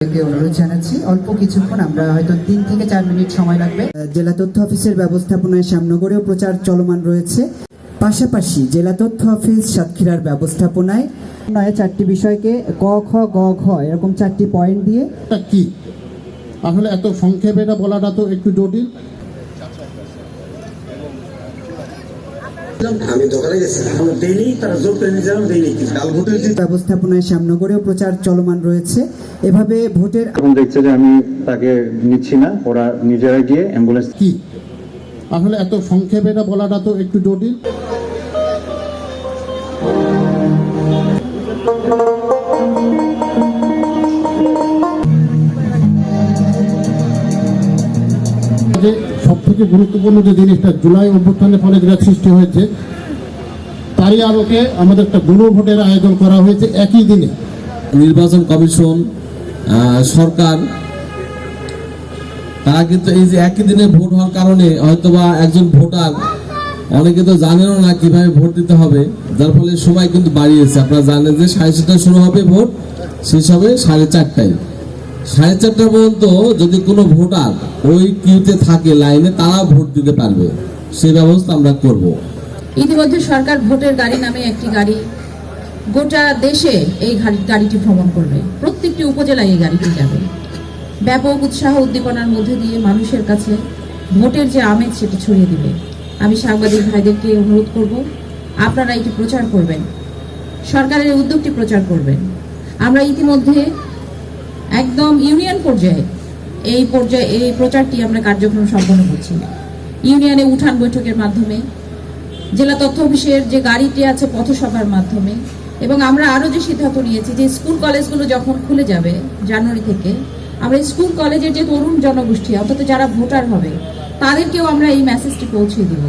অনুরোধ জানাচ্ছি অল্প কিছুক্ষণ, আমরা হয়তো 3 থেকে 4 মিনিট সময় লাগবে। জেলা তথ্য অফিসের ব্যবস্থাপনায় শ্যামনগরেও প্রচার চলমান রয়েছে। পাশাপাশি জেলা তথ্য অফিস সাতক্ষীরার ব্যবস্থাপনায় 4টি বিষয়কে ক খ গ ঘ এরকম 4টি পয়েন্ট দিয়ে কি আসলে এত সংক্ষেপে এটা বলাটা তো একটু জটিল। আমি দোকানে গেছি দেইনি, তারা জোর করে নিয়ে যাবেন দেইনি। কাল ভোটের ব্যবস্থাপনায় শ্যামনগরেও প্রচার চলমান রয়েছে। এভাবে ভোটের এখন দেখছে যে আমি তাকে নিচ্ছি না, ওরা নিজেরা গিয়ে অ্যাম্বুলেন্স কি আসলে এত সংক্ষেপে এটা বলাটা তো একটু জটিল। যে সব থেকে গুরুত্বপূর্ণ যে জিনিসটা জুলাই অভ্যুত্থানের ফলে যেটা সৃষ্টি হয়েছে, তারই আলোকে আমাদের একটা গণভোটের আয়োজন করা হয়েছে একই দিনে। নির্বাচন কমিশন, সরকার, তারা কিন্তু এই যে একই দিনে ভোট হওয়ার কারণে হয়তোবা একজন ভোটার অনেকে তো জানেনও না কিভাবে ভোট দিতে হবে, যার ফলে সময় কিন্তু বাড়িয়েছে। আপনারা জানেন যে 7:30টায় শুরু হবে ভোট, শেষ হবে 4:30টায়। 4:30 পর্যন্ত যদি কোনো ভোটার ওই কিউতে থাকে লাইনে, তারা ভোট দিতে পারবে, সেই ব্যবস্থা আমরা করব। ইতিমধ্যে সরকার ভোটের গাড়ি নামে একটি গাড়ি গোটা দেশে এই গাড়িটি ভ্রমণ করবে, প্রত্যেকটি উপজেলায় এই গাড়িটি যাবে। ব্যাপক উৎসাহ উদ্দীপনার মধ্যে দিয়ে মানুষের কাছে ভোটের যে আমেজ সেটি ছড়িয়ে দিবে। আমি সাংবাদিক ভাইদেরকে অনুরোধ করব, আপনারা এটি প্রচার করবেন, সরকারের উদ্যোগটি প্রচার করবেন। আমরা ইতিমধ্যে একদম ইউনিয়ন পর্যায়ে এই প্রচারটি আমরা কার্যক্রম সম্পন্ন করছি। ইউনিয়নে উঠান বৈঠকের মাধ্যমে, জেলা তথ্য অফিসের যে গাড়িটি আছে পথসভার মাধ্যমে, এবং আমরা আরও যে সিদ্ধান্ত নিয়েছি যে স্কুল কলেজগুলো যখন খুলে যাবে জানুয়ারি থেকে, আমরা স্কুল কলেজের যে তরুণ জনগোষ্ঠী অর্থাৎ যারা ভোটার হবে তাদেরকেও আমরা এই মেসেজটি পৌঁছে দিব।